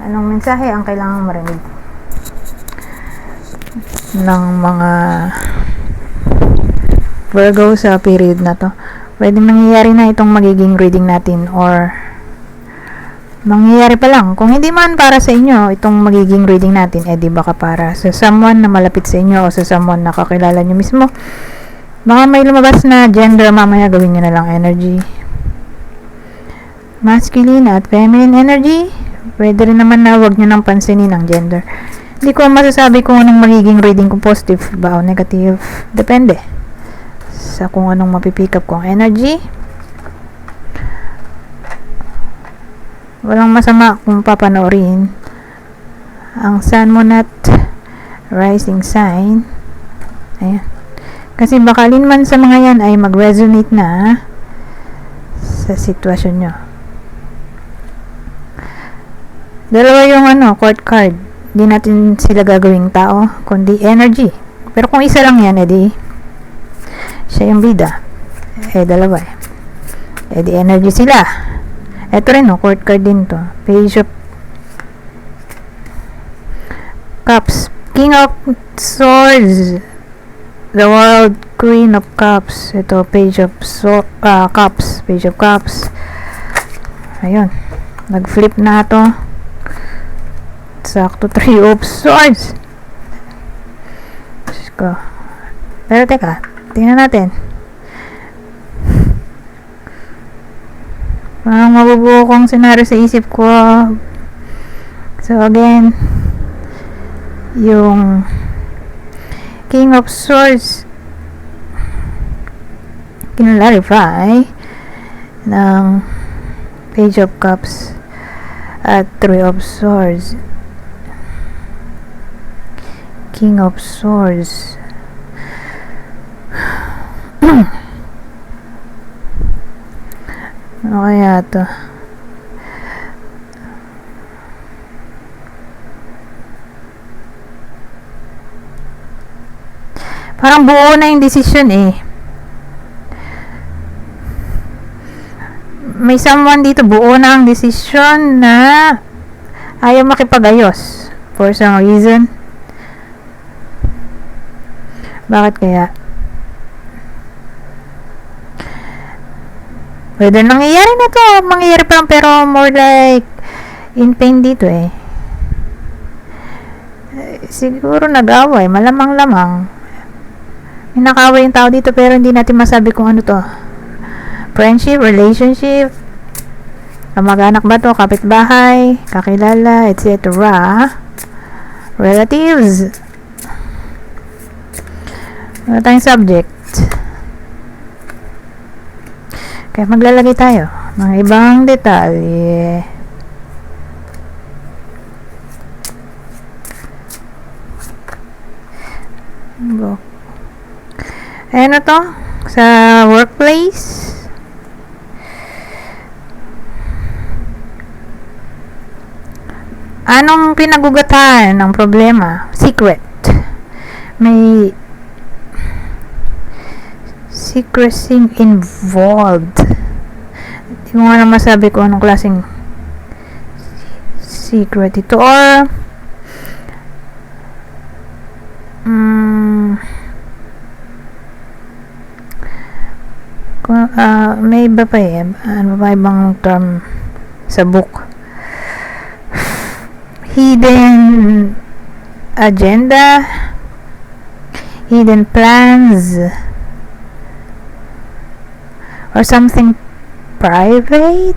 Anong mensahe ang kailangang marinig ng mga Virgo sa period na to? Pwedeng nangyayari na itong magiging reading natin, or mangyayari pa lang. Kung hindi man para sa inyo itong magiging reading natin, di baka para sa someone na malapit sa inyo o sa someone na kakilala nyo mismo. Baka may lumabas na gender mamaya, gawin nyo na lang energy masculine at feminine energy. Pwede rin naman na wag nyo nang pansinin ang gender. Hindi ko masasabi kung anong magiging reading, kung positive ba o negative. Depende sa kung anong mapipick up kong energy. Walang masama kung papanoorin ang sun, moon at rising sign. Ayan. Kasi baka man sa mga yan ay mag-resonate na sa sitwasyon nyo. Dalawa yung court card. Di natin sila gagawing tao, kundi energy. Pero kung isa lang yan, edi siya yung bida. Dalawa edi energy sila. Ito rin, court card din to. Page of Cups. King of Swords. The World. Queen of Cups. Ito, Page of Cups. Page of Cups. Ayun. Nag-flip na to. Sakto, 3 of Swords. Pero teka, tingnan natin. Parang mabubuo kong senaryo sa isip ko. So again, yung King of Swords kinlarify ng Page of Cups at 3 of Swords. King of Swords. Ano kaya ito? Parang buo na yung decision May someone dito, buo na ang decision na ayaw makipag-ayos for some reason. Bakit kaya? Pwede nangyayari na to, mangyayari pa lang, pero more like in pain dito siguro nag-away, malamang-lamang may nakaway yung tao dito, pero hindi natin masabi kung ano to. Friendship, relationship, kamag-anak ba to, kapitbahay, kakilala, etc. Relatives. Ano tayong subject? Kaya maglalagay tayo ng ibang detalye. Go. Ano to? Sa workplace. Anong pinagugatan ng problema? Secret. May secrecy involved. Hindi mo nga na masabi kung anong klaseng secret ito, or may iba pa ano ba ibang term sa book? Hidden agenda, hidden plans, or something private,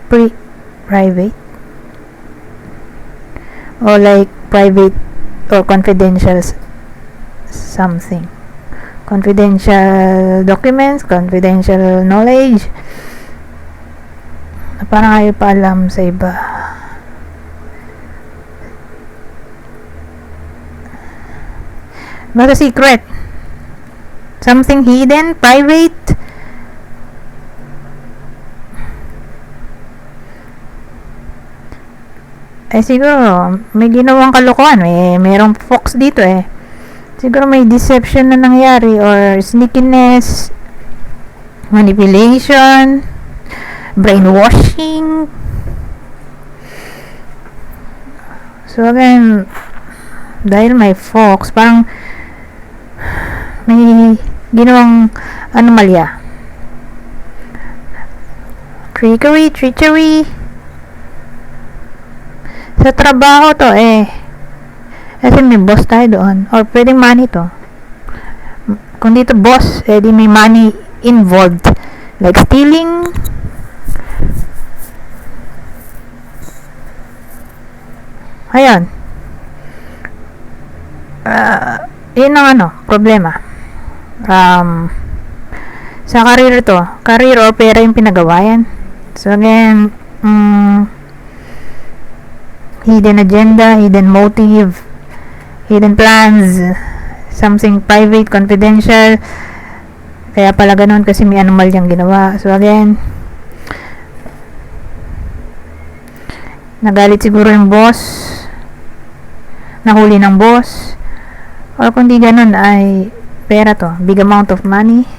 private, or like private or confidential something, confidential documents, confidential knowledge na parang ayaw pa alam sa iba. Basta secret, something hidden, private. Siguro may ginawang kalokohan, merong fox dito siguro may deception na nangyari, or sneakiness, manipulation, brainwashing, So again, dahil may fox, parang may ginawang anomalya. Treachery. Sa trabaho to kasi may boss tayo doon. Or pwedeng money to. Kung dito boss, di may money involved. Like stealing. Ayan. Yun ang problema. Sa career to. Career or pera yung pinagawa yan. So again, hidden agenda, hidden motive, hidden plans, something private, confidential. Kaya pala ganun kasi may anomalyang ginawa. So again, nagalit siguro yung boss, nahuli ng boss, or kung di ganun ay pera to, big amount of money.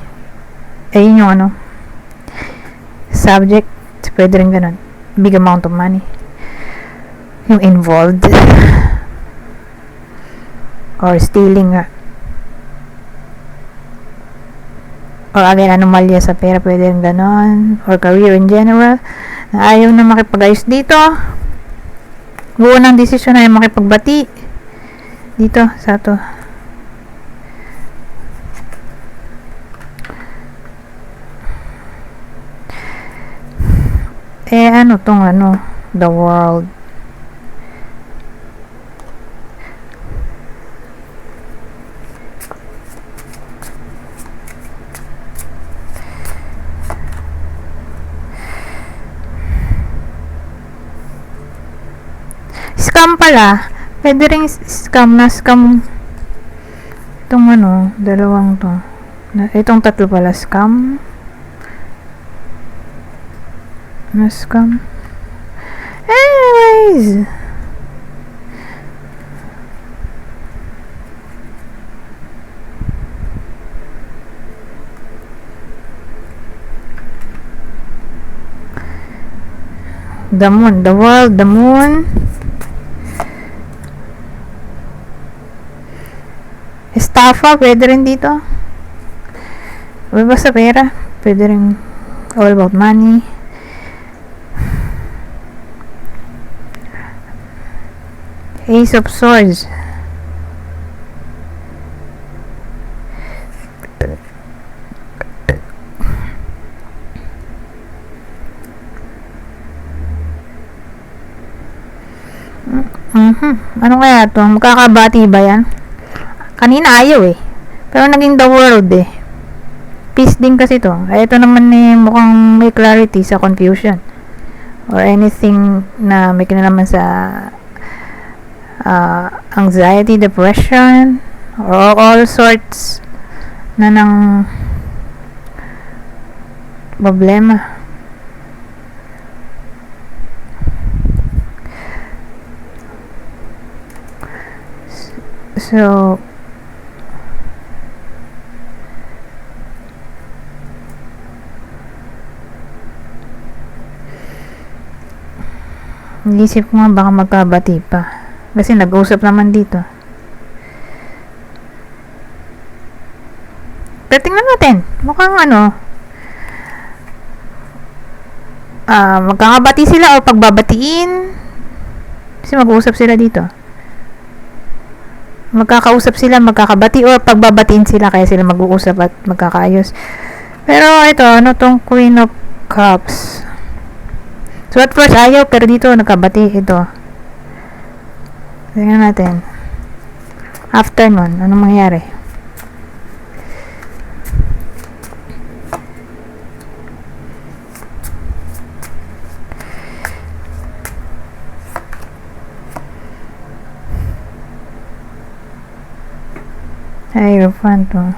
Yun yung subject, pwede rin ganun, big amount of money yung involved, or stealing, or again anomalya sa pera, pwede rin ganon, or career in general na ayaw na makipag-ayos dito, buo ng desisyon na makipagbati dito sa to. Ano tong the world. Scam pala. Pwede rin scam itong dalawang to. Itong tatlo pala scam. Scam. Anyways. The moon, the world, the moon. Estafa, pwede rin dito. Basta pera. Pwede rin all about money. Ace of Swords. Ano kaya to? Magkakabati ba yan? Kanina ayaw pero naging the world peace din kasi to. Ito naman mukhang may clarity sa confusion or anything na may kinalaman sa anxiety, depression, or all sorts na ng problema. So isip ko nga baka magkabati pa kasi nag-usap naman dito. Pero tingnan natin, mukhang magkakabati sila o pagbabatiin kasi mag-uusap sila dito. Magkakausap sila, magkakabati o pagbabatiin sila kaya sila mag-uusap at magkakaayos. Pero ito, tong Queen of Cups. So at first ayaw, pero dito nagkabati ito. Tingnan natin. After nun, anong mangyari? Hierophant to.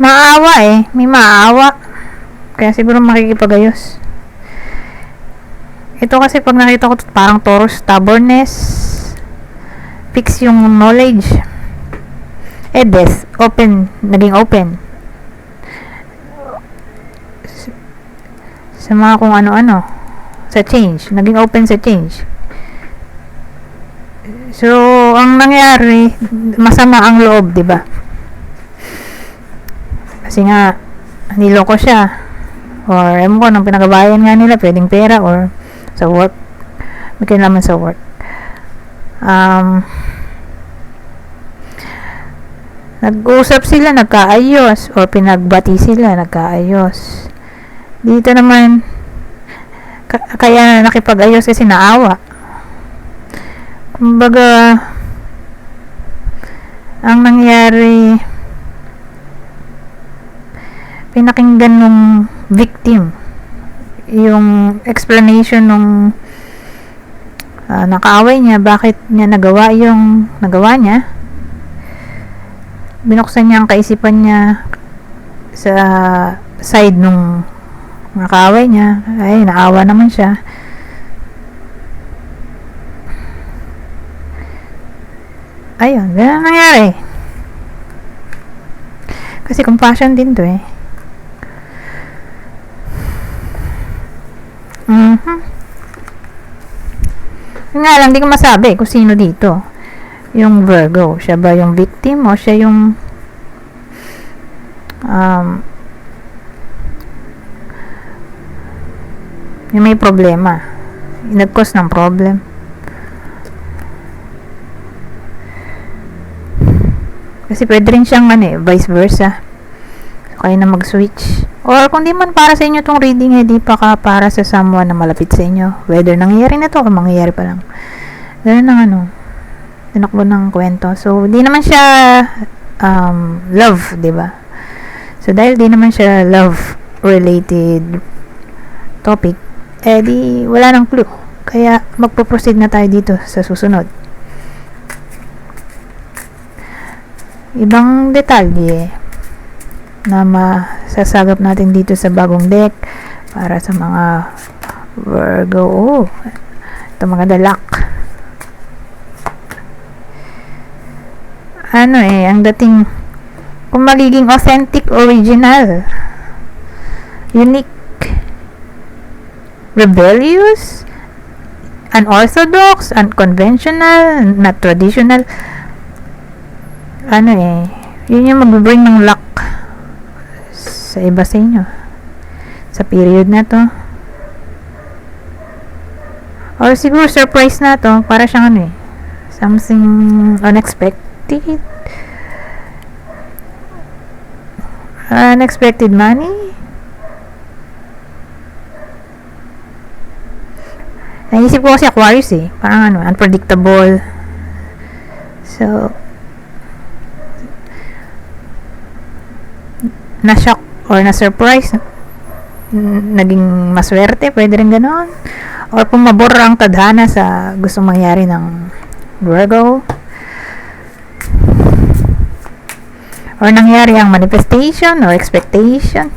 Maawa may maawa. Kaya siguro makikipagayos. Ito kasi pag nakita ko parang Taurus, stubbornness, fix yung knowledge. Death, naging open. Sa mga kung ano-ano. sa change, naging open sa change. So, ang nangyari, masama ang loob, di ba? Kasi nga, niloko siya. Or, ewan ko, nung pinagabayan nga nila, pwedeng pera or sa work. May kinalaman sa work. Nag-usap sila, nagkaayos. Or pinagbati sila, nagkaayos. Dito naman, kaya nakipag-ayos kasi naawa. Kumbaga, ang nangyari, pinakinggan nung victim yung explanation nung nakaaway niya, bakit niya nagawa yung nagawa niya. Binuksan niya ang kaisipan niya sa side nung nakaaway niya. Ay, naawa naman siya. Ayun, ganun nangyari. Kasi compassion din to eh. Yun nga lang, di ko masabi kung sino dito. Yung Virgo. Siya ba yung victim o siya yung yung may problema. Nag-cause ng problem. Kasi pwede rin siyang vice versa. So, kayo na mag-switch. Or kung di man para sa inyo tong reading, di pa ka para sa someone na malapit sa inyo. Whether nangyayari na to o mangyayari pa lang. Ganun ang tinakbo ng kwento. So, di naman siya love, di ba? So, dahil di naman siya love-related topic, di wala nang clue. Kaya, magpo-proceed na tayo dito sa susunod. Ibang detalye na masasagap natin dito sa bagong deck para sa mga Virgo. Ito mga dalak. Ang dating kung magiging authentic, original, unique, rebellious, unorthodox, unconventional, not traditional. Yun yung mag-bring ng luck sa iba sa inyo sa period na to, or siguro surprise na to, para siyang something unexpected money. Naisip ko kasi Aquarius parang unpredictable. So, na-shock or na-surprise, naging maswerte, pwede rin ganon. Or pumabor ang tadhana sa gustong mangyari ng Virgo. Or nangyari ang manifestation or expectation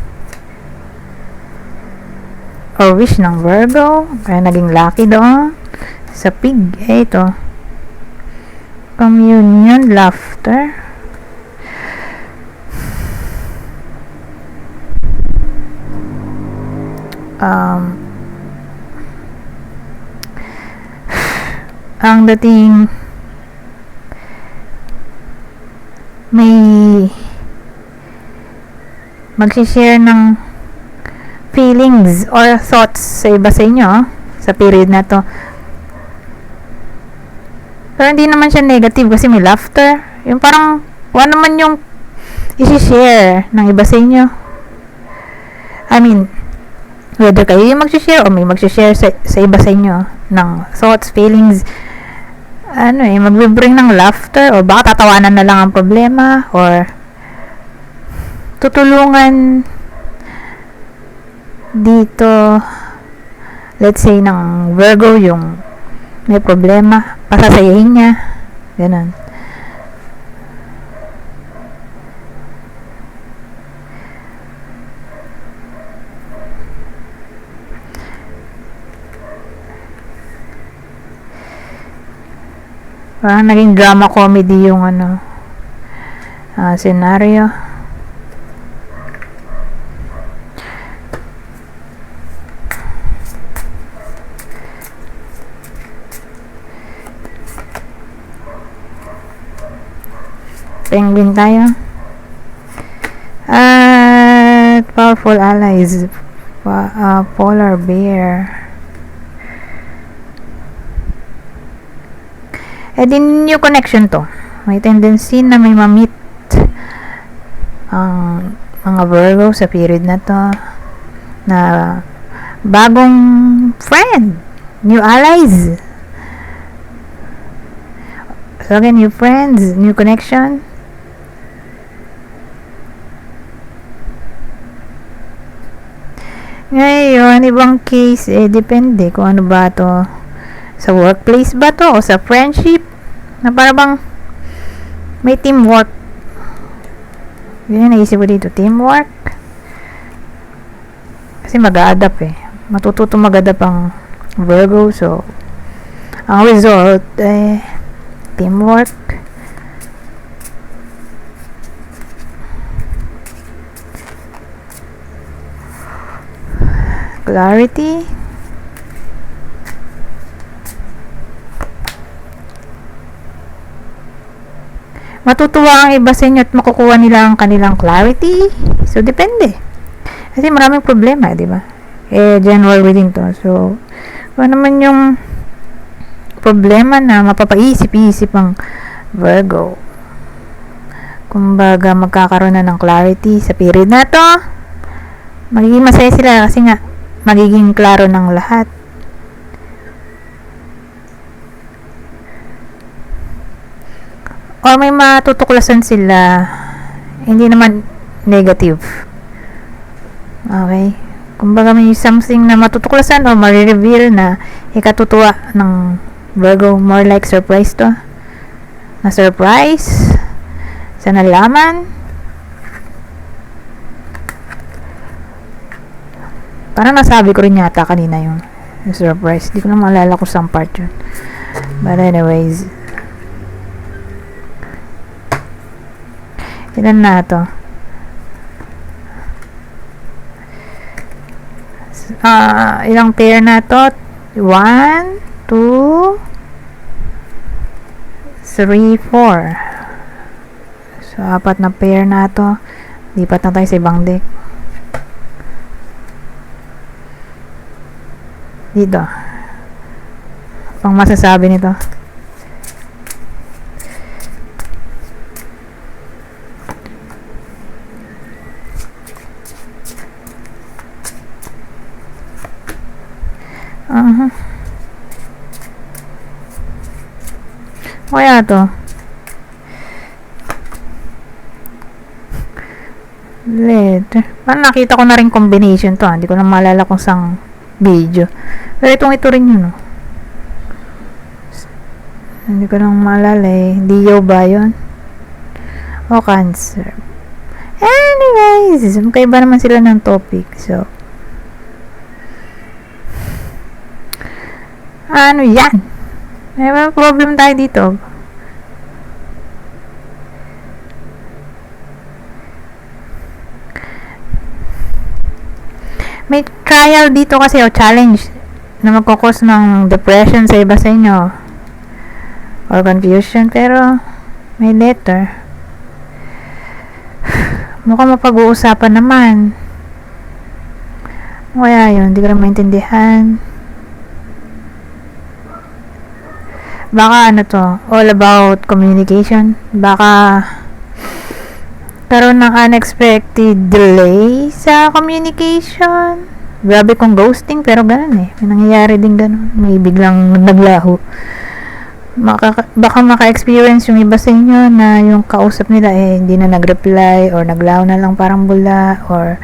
or wish ng Virgo, kaya naging lucky doon sa pig. Ito, communion, laughter. Ang dating may mag-share ng feelings or thoughts sa iba sa inyo sa period na to. Pero hindi naman siya negative kasi may laughter. Yung parang ano naman yung i-share ng iba sa inyo. I mean, whether kayo yung mag-share o may mag-share sa iba sa inyo ng thoughts, feelings, magbe-bring ng laughter, o baka tatawanan na lang ang problema, or tutulungan dito, let's say ng Virgo yung may problema, pasasayahin niya, ganun. Parang naging drama comedy yung scenario. Penguin tayo. At powerful allies. Polar bear. Din new connection to. May tendency na may ma-meet ang mga Virgo sa period na to na bagong friend, new allies. So again, new friends, new connection. Ngayon, ibang case, depende kung ano ba to. Sa workplace ba to o sa friendship? Na para bang may teamwork. Yun yung naisip ko dito, teamwork. Kasi mag-a-adapt matututo mag-adapt ang Virgo. So, ang result, teamwork. Clarity. Matutuwa ang iba sa inyo at makukuha nila ang kanilang clarity. So, depende. Kasi maraming problema, di ba? General reading to. So, kung naman yung problema na mapapaisip-isip ang Virgo. Kumbaga, magkakaroon na ng clarity sa period na to. Magiging masaya sila kasi nga, magiging klaro ng lahat. Or may matutuklasan sila, hindi naman negative. Okay? Kumbaga may something na matutuklasan o marireveal na ikatutuwa ng Virgo. More like surprise to. Na surprise sa nalaman. Parang nasabi ko rin yata kanina yung surprise. Di ko na maalala kung saan part yun. But anyways, ilan na to? Ilang pair na to? 1, 2, 3, 4. So, 4 na pair na to. Lipat na tayo sa ibang deck. Dito. Pang masasabi nito. Kaya to later. Parang nakita ko na rin combination to. Hindi ko na maalala kung saan video. Pero ito rin yun. Hindi ko na maalala Leo ba yun? O Cancer. Anyways, magkaiba naman sila ng topic. So, ano yan? May problem tayo dito. May trial dito kasi o challenge na magkukos ng depression sa iba sa inyo or confusion, pero may letter. Mukhang mapag-uusapan naman. Kaya yun, hindi ko na maintindihan. Baka ano to, all about communication. Baka karoon ng unexpected delay sa communication. Grabe kung ghosting, pero ganun May nangyayari din ganun. May biglang naglaho. Baka maka-experience yung iba sa inyo na yung kausap nila hindi na nag-reply or naglaho na lang parang bula or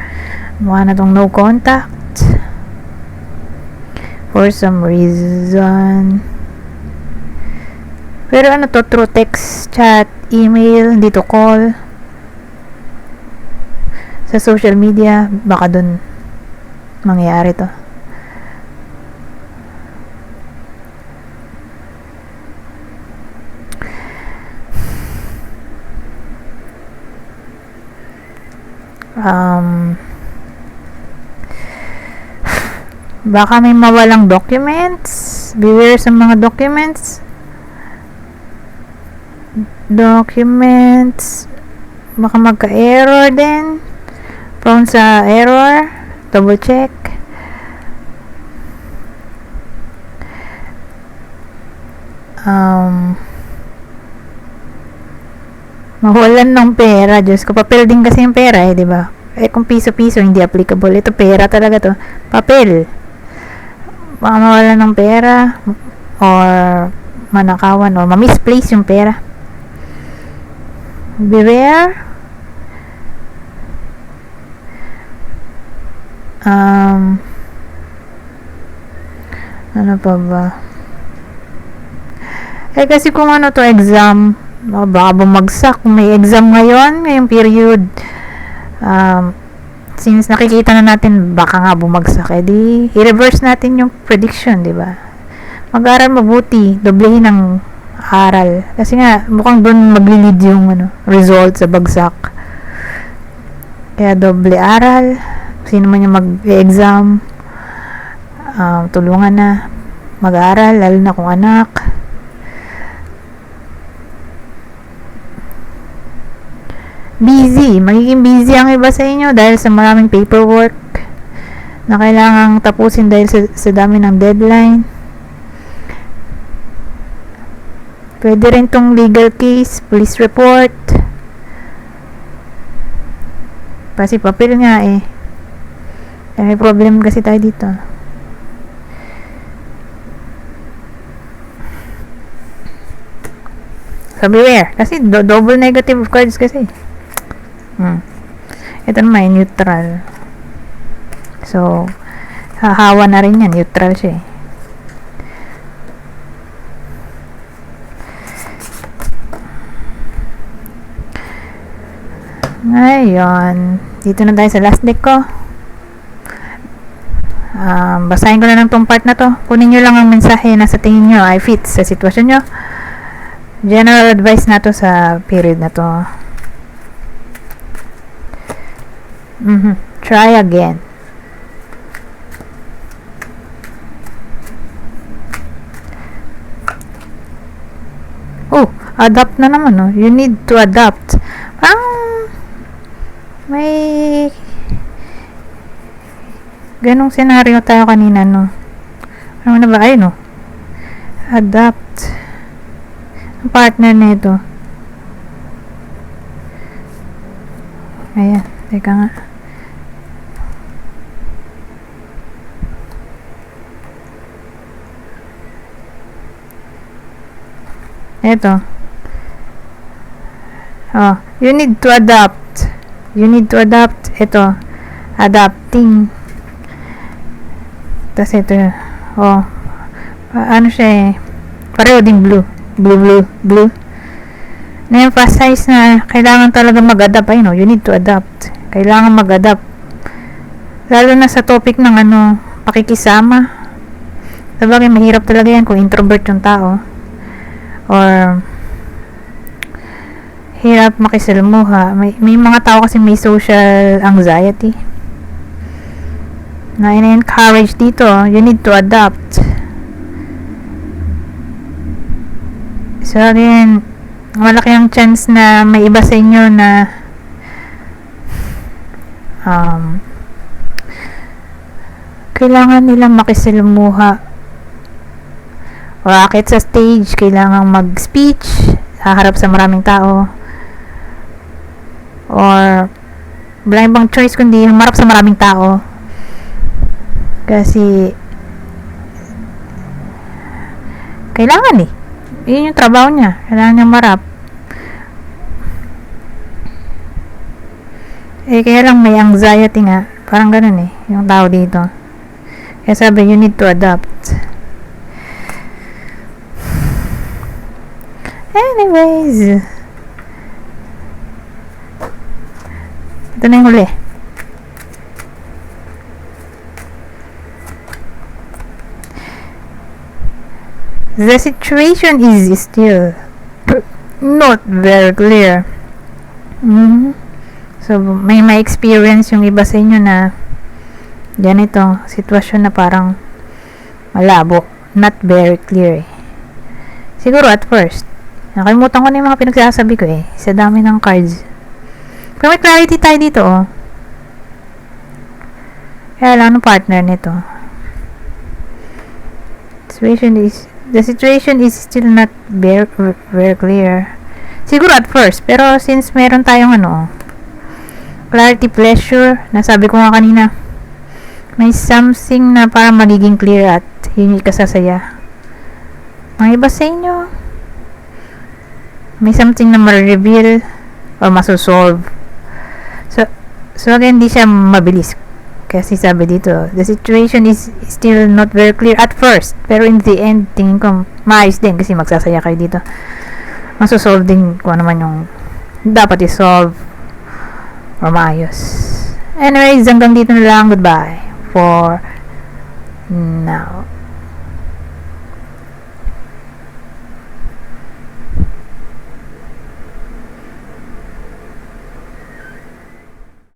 mukha na tong no contact for some reason. Pero ano to, through text, chat, email, dito call, sa social media, baka dun mangyayari to. Baka may mawalang documents. Beware sa mga documents. documents, baka magka-error din, prone sa error, double check. Mawalan ng pera, Diyos ko, papel din kasi yung pera di ba? Kung piso-piso hindi applicable, ito pera talaga to, papel. Baka mawalan ng pera or manakawan or ma-misplace yung pera. Beware. Ano pa ba? Kasi kung ano to, exam, baka bumagsak. Kung may exam ngayong period, since nakikita na natin baka nga bumagsak, di i-reverse natin yung prediction, di ba? Mag-aral mabuti, doblehin ang aral. Kasi nga, mukhang doon magli-lead yung result sa bagsak. Kaya doble aral. Sino man yung mag-exam, tulungan na mag-aral, lalo na kung anak. Busy. Magiging busy ang iba sa inyo dahil sa maraming paperwork na kailangang tapusin dahil sa dami ng deadline. Pwede rin tong legal case, police report. Kasi papel nga may problem kasi tayo dito. So beware. Kasi double negative cards kasi. Ito naman neutral. So hahawa na rin yan. Neutral siya Ngayon, dito na tayo sa last deck ko. Basahin ko na lang tong part na to. Kunin nyo lang ang mensahe na sa tingin nyo ay fit sa sitwasyon nyo. General advice na to sa period na to. Try again. Adapt na naman, You need to adapt. May ganong senaryo tayo kanina, Ano na ba? Ayun, Adapt. Ang partner nito. Ayan. Teka nga. Ito. You need to adapt. You need to adapt. Ito. Adapting. Tapos ito. Ano siya pareho din blue. Blue. Na-emphasize na kailangan talaga mag-adapt. You need to adapt. Kailangan mag-adapt. Lalo na sa topic ng pakikisama. Sabagay, mahirap talaga yan kung introvert yung tao. Or hirap makisalamuha. May mga tao kasi may social anxiety na ina-encourage dito. You need to adapt. So again, malaki ang chance na may iba sa inyo na kailangan nilang makisalamuha o akit sa stage, kailangan mag-speech haharap sa maraming tao, or wala ibang choice kundi humarap sa maraming tao kasi kailangan yun yung trabaho niya, kailangan niya marap. Kaya lang may anxiety nga, parang ganun yung tao dito. Kaya sabi, you need to adapt. Anyways, ito na yung huli. The situation is still not very clear. So, may experience yung iba sa inyo na ganito, sitwasyon na parang malabo, not very clear. Siguro at first, Nakalimutan ko na yung mga pinagsasabi ko eh. Sa dami ng cards. Pero may clarity tayo dito oh. Kaya lang ang partner nito. The situation is still not very clear. Siguro at first, pero since meron tayong clarity, pleasure, nasabi ko nga kanina, may something na para magiging clear at hindi ka sasaya. Mga iba sa inyo, may something na ma-reveal o masosolve. So again, hindi siya mabilis. Kasi sabi dito, the situation is still not very clear at first. Pero in the end, tingin ko, maayos din kasi magsasaya kayo dito. Masosolve din kung ano man yung dapat i-solve or maayos. Anyways, hanggang dito na lang. Goodbye for now.